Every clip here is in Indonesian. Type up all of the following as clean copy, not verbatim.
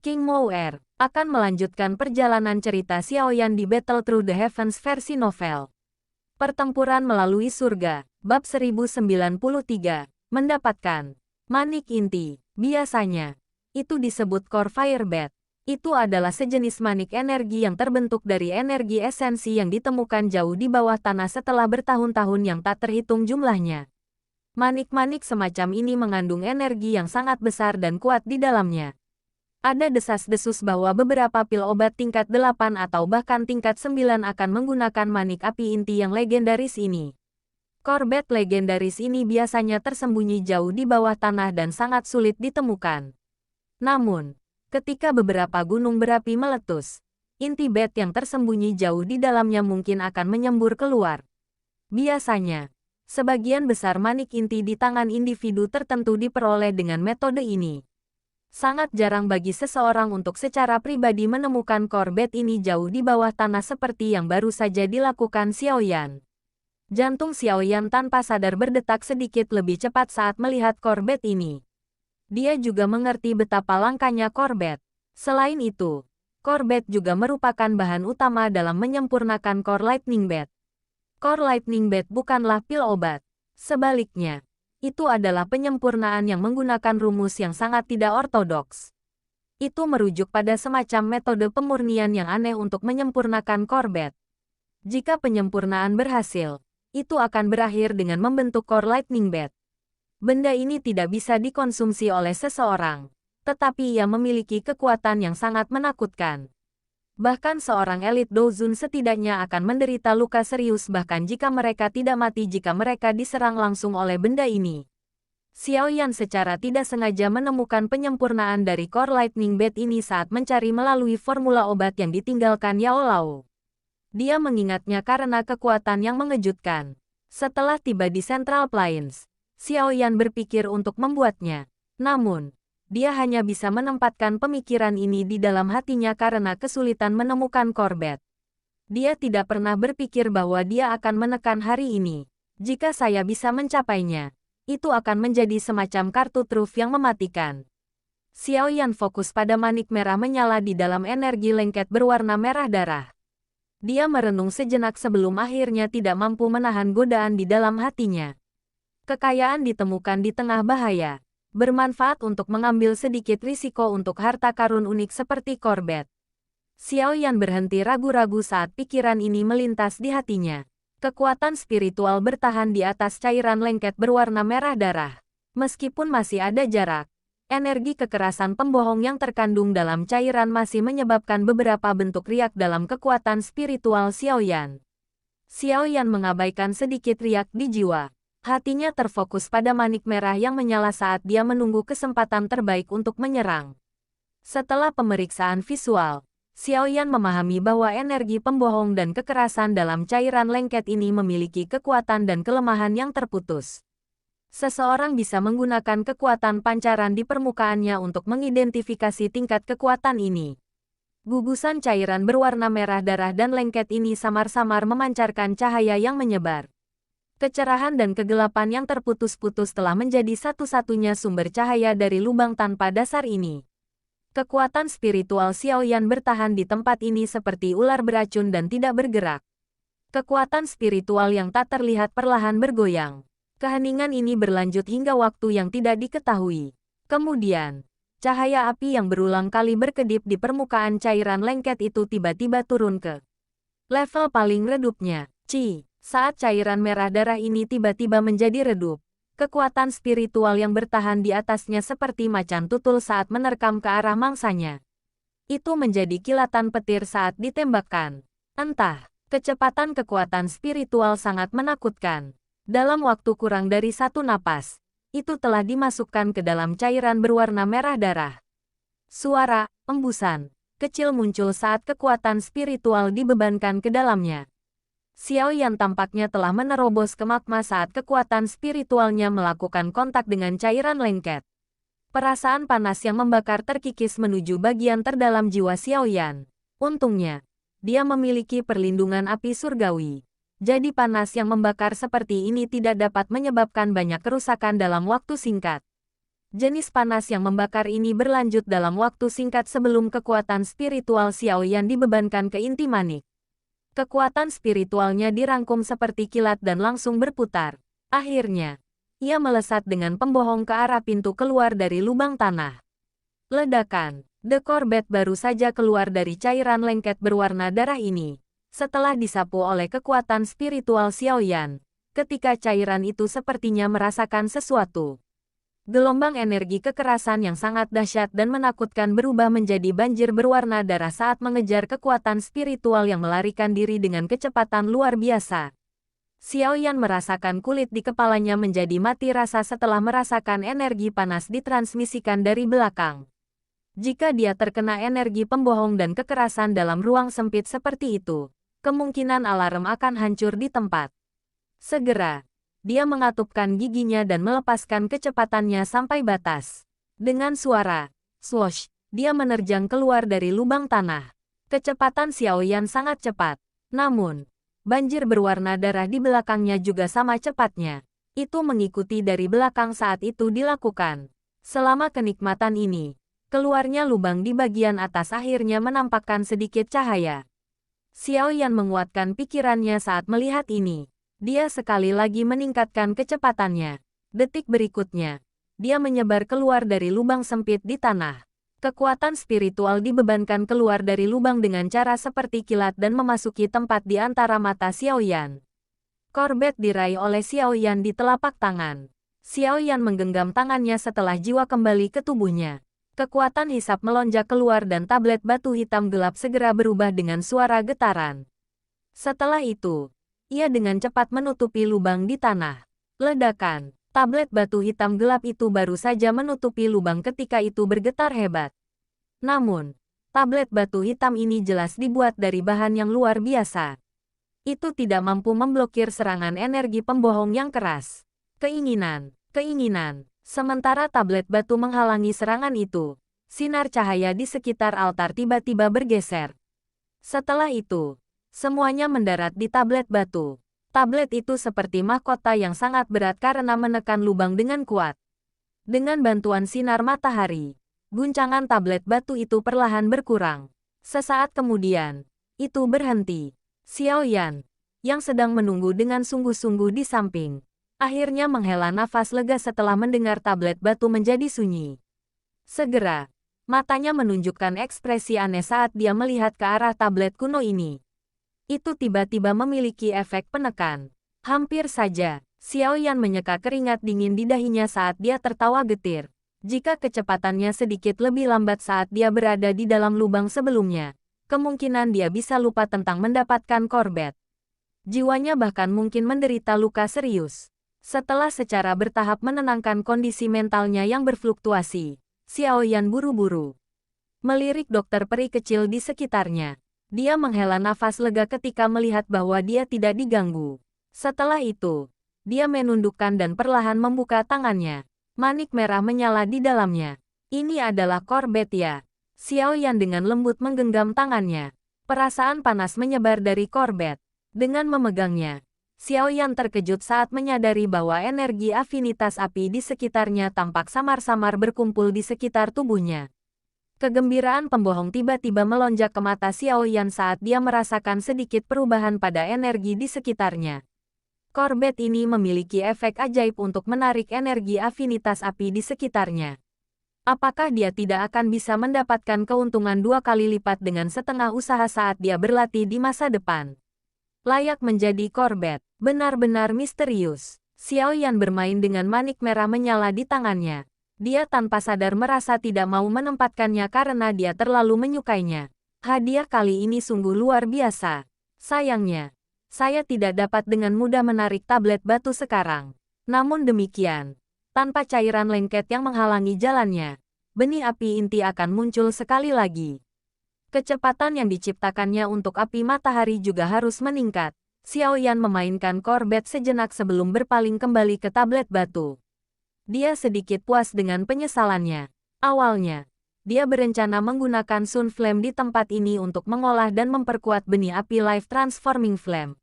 King Moer akan melanjutkan perjalanan cerita Xiaoyan di Battle Through the Heavens versi novel. Pertempuran melalui surga, bab 1093, mendapatkan manik inti. Biasanya, itu disebut core firebat. Itu adalah sejenis manik energi yang terbentuk dari energi esensi yang ditemukan jauh di bawah tanah setelah bertahun-tahun yang tak terhitung jumlahnya. Manik-manik semacam ini mengandung energi yang sangat besar dan kuat di dalamnya. Ada desas-desus bahwa beberapa pil obat tingkat 8 atau bahkan tingkat 9 akan menggunakan manik api inti yang legendaris ini. Korbet legendaris ini biasanya tersembunyi jauh di bawah tanah dan sangat sulit ditemukan. Namun, ketika beberapa gunung berapi meletus, inti bat yang tersembunyi jauh di dalamnya mungkin akan menyembur keluar. Biasanya, sebagian besar manik inti di tangan individu tertentu diperoleh dengan metode ini. Sangat jarang bagi seseorang untuk secara pribadi menemukan korbet ini jauh di bawah tanah seperti yang baru saja dilakukan Xiaoyan. Jantung Xiaoyan tanpa sadar berdetak sedikit lebih cepat saat melihat korbet ini. Dia juga mengerti betapa langkanya korbet. Selain itu, korbet juga merupakan bahan utama dalam menyempurnakan core lightning bat. Core lightning bat bukanlah pil obat. Sebaliknya, itu adalah penyempurnaan yang menggunakan rumus yang sangat tidak ortodoks. Itu merujuk pada semacam metode pemurnian yang aneh untuk menyempurnakan korbet. Jika penyempurnaan berhasil, itu akan berakhir dengan membentuk core lightning bat. Benda ini tidak bisa dikonsumsi oleh seseorang, tetapi ia memiliki kekuatan yang sangat menakutkan. Bahkan seorang elit Dozun setidaknya akan menderita luka serius bahkan jika mereka tidak mati jika mereka diserang langsung oleh benda ini. Xiaoyan secara tidak sengaja menemukan penyempurnaan dari core lightning bat ini saat mencari melalui formula obat yang ditinggalkan Yao Lao. Dia mengingatnya karena kekuatan yang mengejutkan. Setelah tiba di Central Plains, Xiaoyan berpikir untuk membuatnya. Namun, dia hanya bisa menempatkan pemikiran ini di dalam hatinya karena kesulitan menemukan korbet. Dia tidak pernah berpikir bahwa dia akan menekan hari ini. Jika saya bisa mencapainya, itu akan menjadi semacam kartu truf yang mematikan. Xiaoyan fokus pada manik merah menyala di dalam energi lengket berwarna merah darah. Dia merenung sejenak sebelum akhirnya tidak mampu menahan godaan di dalam hatinya. Kekayaan ditemukan di tengah bahaya. Bermanfaat untuk mengambil sedikit risiko untuk harta karun unik seperti korbet. Xiaoyan berhenti ragu-ragu saat pikiran ini melintas di hatinya. Kekuatan spiritual bertahan di atas cairan lengket berwarna merah darah. Meskipun masih ada jarak, energi kekerasan pembohong yang terkandung dalam cairan masih menyebabkan beberapa bentuk riak dalam kekuatan spiritual Xiaoyan. Xiaoyan mengabaikan sedikit riak di jiwa. Hatinya terfokus pada manik merah yang menyala saat dia menunggu kesempatan terbaik untuk menyerang. Setelah pemeriksaan visual, Xiaoyan memahami bahwa energi pembohong dan kekerasan dalam cairan lengket ini memiliki kekuatan dan kelemahan yang terputus. Seseorang bisa menggunakan kekuatan pancaran di permukaannya untuk mengidentifikasi tingkat kekuatan ini. Gugusan cairan berwarna merah darah dan lengket ini samar-samar memancarkan cahaya yang menyebar. Kecerahan dan kegelapan yang terputus-putus telah menjadi satu-satunya sumber cahaya dari lubang tanpa dasar ini. Kekuatan spiritual Xiaoyan bertahan di tempat ini seperti ular beracun dan tidak bergerak. Kekuatan spiritual yang tak terlihat perlahan bergoyang. Keheningan ini berlanjut hingga waktu yang tidak diketahui. Kemudian, cahaya api yang berulang kali berkedip di permukaan cairan lengket itu tiba-tiba turun ke level paling redupnya, Qi. Saat cairan merah darah ini tiba-tiba menjadi redup, kekuatan spiritual yang bertahan di atasnya seperti macan tutul saat menerkam ke arah mangsanya. Itu menjadi kilatan petir saat ditembakkan. Entah, kecepatan kekuatan spiritual sangat menakutkan. Dalam waktu kurang dari satu napas, itu telah dimasukkan ke dalam cairan berwarna merah darah. Suara, embusan, kecil muncul saat kekuatan spiritual dibebankan ke dalamnya. Xiaoyan tampaknya telah menerobos ke magma saat kekuatan spiritualnya melakukan kontak dengan cairan lengket. Perasaan panas yang membakar terkikis menuju bagian terdalam jiwa Xiaoyan. Untungnya, dia memiliki perlindungan api surgawi. Jadi panas yang membakar seperti ini tidak dapat menyebabkan banyak kerusakan dalam waktu singkat. Jenis panas yang membakar ini berlanjut dalam waktu singkat sebelum kekuatan spiritual Xiaoyan dibebankan ke inti manik. Kekuatan spiritualnya dirangkum seperti kilat dan langsung berputar. Akhirnya, ia melesat dengan pembohong ke arah pintu keluar dari lubang tanah. Ledakan. The Corvette baru saja keluar dari cairan lengket berwarna darah ini, setelah disapu oleh kekuatan spiritual Xiaoyan. Ketika cairan itu sepertinya merasakan sesuatu. Gelombang energi kekerasan yang sangat dahsyat dan menakutkan berubah menjadi banjir berwarna darah saat mengejar kekuatan spiritual yang melarikan diri dengan kecepatan luar biasa. Xiaoyan merasakan kulit di kepalanya menjadi mati rasa setelah merasakan energi panas ditransmisikan dari belakang. Jika dia terkena energi pembohong dan kekerasan dalam ruang sempit seperti itu, kemungkinan alarm akan hancur di tempat. Segera, dia mengatupkan giginya dan melepaskan kecepatannya sampai batas. Dengan suara swoosh, dia menerjang keluar dari lubang tanah. Kecepatan Xiaoyan sangat cepat. Namun, banjir berwarna darah di belakangnya juga sama cepatnya. Itu mengikuti dari belakang saat itu dilakukan. Selama kenikmatan ini, keluarnya lubang di bagian atas akhirnya menampakkan sedikit cahaya. Xiaoyan menguatkan pikirannya saat melihat ini. Dia sekali lagi meningkatkan kecepatannya. Detik berikutnya, dia menyebar keluar dari lubang sempit di tanah. Kekuatan spiritual dibebankan keluar dari lubang dengan cara seperti kilat dan memasuki tempat di antara mata Xiaoyan. Corvette diraih oleh Xiaoyan di telapak tangan. Xiaoyan menggenggam tangannya setelah jiwa kembali ke tubuhnya. Kekuatan hisap melonjak keluar dan tablet batu hitam gelap segera berubah dengan suara getaran. Setelah itu, ia dengan cepat menutupi lubang di tanah. Ledakan. Tablet batu hitam gelap itu baru saja menutupi lubang ketika itu bergetar hebat. Namun, tablet batu hitam ini jelas dibuat dari bahan yang luar biasa. Itu tidak mampu memblokir serangan energi pembohong yang keras. Keinginan. Sementara tablet batu menghalangi serangan itu, sinar cahaya di sekitar altar tiba-tiba bergeser. Setelah itu, semuanya mendarat di tablet batu. Tablet itu seperti mahkota yang sangat berat karena menekan lubang dengan kuat. Dengan bantuan sinar matahari, guncangan tablet batu itu perlahan berkurang. Sesaat kemudian, itu berhenti. Xiaoyan, yang sedang menunggu dengan sungguh-sungguh di samping, akhirnya menghela nafas lega setelah mendengar tablet batu menjadi sunyi. Segera, matanya menunjukkan ekspresi aneh saat dia melihat ke arah tablet kuno ini. Itu tiba-tiba memiliki efek penekan. Hampir saja, Xiaoyan menyeka keringat dingin di dahinya saat dia tertawa getir. Jika kecepatannya sedikit lebih lambat saat dia berada di dalam lubang sebelumnya, kemungkinan dia bisa lupa tentang mendapatkan Corvette. Jiwanya bahkan mungkin menderita luka serius. Setelah secara bertahap menenangkan kondisi mentalnya yang berfluktuasi, Xiaoyan buru-buru melirik dokter peri kecil di sekitarnya. Dia menghela nafas lega ketika melihat bahwa dia tidak diganggu. Setelah itu, dia menundukkan dan perlahan membuka tangannya. Manik merah menyala di dalamnya. Ini adalah Corvette ya. Xiaoyan dengan lembut menggenggam tangannya. Perasaan panas menyebar dari Corvette. Dengan memegangnya, Xiaoyan terkejut saat menyadari bahwa energi afinitas api di sekitarnya tampak samar-samar berkumpul di sekitar tubuhnya. Kegembiraan pembohong tiba-tiba melonjak ke mata Xiaoyan saat dia merasakan sedikit perubahan pada energi di sekitarnya. Corvette ini memiliki efek ajaib untuk menarik energi afinitas api di sekitarnya. Apakah dia tidak akan bisa mendapatkan keuntungan 2 kali lipat dengan setengah usaha saat dia berlatih di masa depan? Layak menjadi Corvette, benar-benar misterius. Xiaoyan bermain dengan manik merah menyala di tangannya. Dia tanpa sadar merasa tidak mau menempatkannya karena dia terlalu menyukainya. Hadiah kali ini sungguh luar biasa. Sayangnya, saya tidak dapat dengan mudah menarik tablet batu sekarang. Namun demikian, tanpa cairan lengket yang menghalangi jalannya, benih api inti akan muncul sekali lagi. Kecepatan yang diciptakannya untuk api matahari juga harus meningkat. Xiaoyan memainkan Corvette sejenak sebelum berpaling kembali ke tablet batu. Dia sedikit puas dengan penyesalannya. Awalnya, dia berencana menggunakan Sun Flame di tempat ini untuk mengolah dan memperkuat benih api Life Transforming Flame.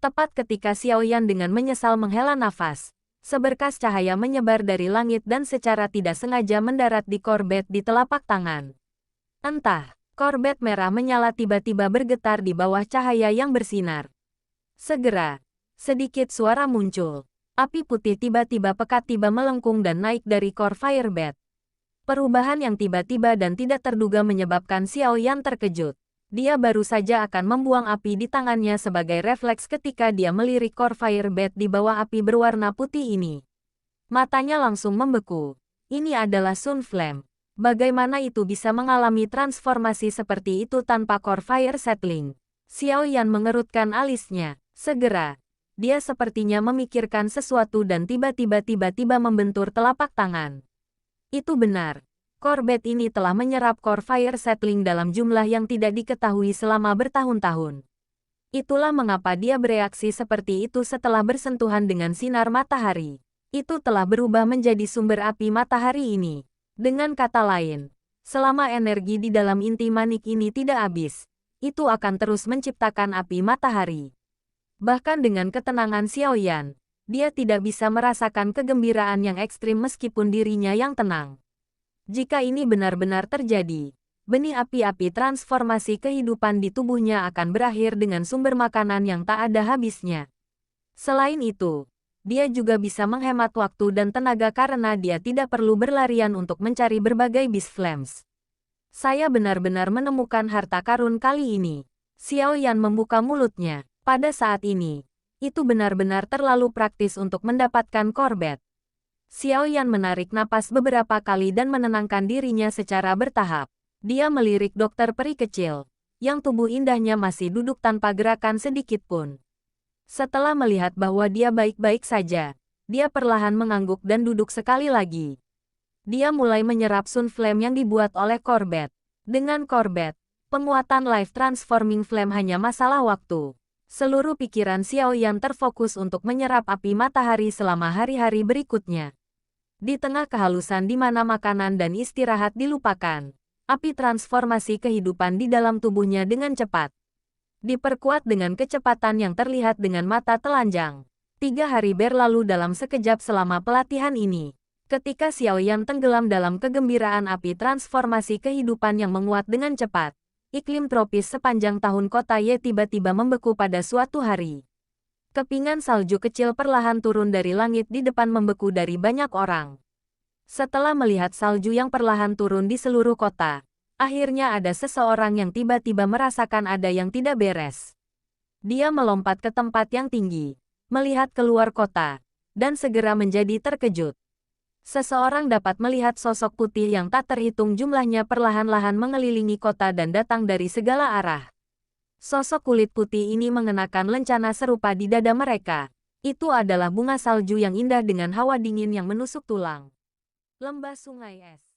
Tepat ketika Xiaoyan dengan menyesal menghela nafas, Seberkas cahaya menyebar dari langit dan secara tidak sengaja mendarat di Corbett di telapak tangan. Entah, Corbett merah menyala tiba-tiba bergetar di bawah cahaya yang bersinar. Segera, sedikit suara muncul. Api putih tiba-tiba pekat tiba melengkung dan naik dari core Firebat. Perubahan yang tiba-tiba dan tidak terduga menyebabkan Xiao Yan terkejut. Dia baru saja akan membuang api di tangannya sebagai refleks ketika dia melirik core Firebat di bawah api berwarna putih ini. Matanya langsung membeku. Ini adalah Sun Flame. Bagaimana itu bisa mengalami transformasi seperti itu tanpa core Fire Settling? Xiao Yan mengerutkan alisnya. Segera, dia sepertinya memikirkan sesuatu dan tiba-tiba membentur telapak tangan. Itu benar. Corbett ini telah menyerap core Fire Settling dalam jumlah yang tidak diketahui selama bertahun-tahun. Itulah mengapa dia bereaksi seperti itu setelah bersentuhan dengan sinar matahari. Itu telah berubah menjadi sumber api matahari ini. Dengan kata lain, selama energi di dalam inti manik ini tidak habis, itu akan terus menciptakan api matahari. Bahkan dengan ketenangan Xiao Yan, dia tidak bisa merasakan kegembiraan yang ekstrim meskipun dirinya yang tenang. Jika ini benar-benar terjadi, benih api-api transformasi kehidupan di tubuhnya akan berakhir dengan sumber makanan yang tak ada habisnya. Selain itu, dia juga bisa menghemat waktu dan tenaga karena dia tidak perlu berlarian untuk mencari berbagai Beast Flames. Saya benar-benar menemukan harta karun kali ini. Xiao Yan membuka mulutnya. Pada saat ini, itu benar-benar terlalu praktis untuk mendapatkan Corbett. Xiao Yan menarik napas beberapa kali dan menenangkan dirinya secara bertahap. Dia melirik dokter peri kecil, yang tubuh indahnya masih duduk tanpa gerakan sedikit pun. Setelah melihat bahwa dia baik-baik saja, dia perlahan mengangguk dan duduk sekali lagi. Dia mulai menyerap Sun Flame yang dibuat oleh Corbett. Dengan Corbett, penguatan Life Transforming Flame hanya masalah waktu. Seluruh pikiran Xiao Yan terfokus untuk menyerap api matahari selama hari-hari berikutnya. Di tengah kehalusan di mana makanan dan istirahat dilupakan, api transformasi kehidupan di dalam tubuhnya dengan cepat diperkuat dengan kecepatan yang terlihat dengan mata telanjang. 3 hari berlalu dalam sekejap selama pelatihan ini. Ketika Xiao Yan tenggelam dalam kegembiraan api transformasi kehidupan yang menguat dengan cepat, iklim tropis sepanjang tahun kota Ye tiba-tiba membeku pada suatu hari. Kepingan salju kecil perlahan turun dari langit di depan membeku dari banyak orang. Setelah melihat salju yang perlahan turun di seluruh kota, akhirnya ada seseorang yang tiba-tiba merasakan ada yang tidak beres. Dia melompat ke tempat yang tinggi, melihat keluar kota, dan segera menjadi terkejut. Seseorang dapat melihat sosok putih yang tak terhitung jumlahnya perlahan-lahan mengelilingi kota dan datang dari segala arah. Sosok kulit putih ini mengenakan lencana serupa di dada mereka. Itu adalah bunga salju yang indah dengan hawa dingin yang menusuk tulang. Lembah sungai es.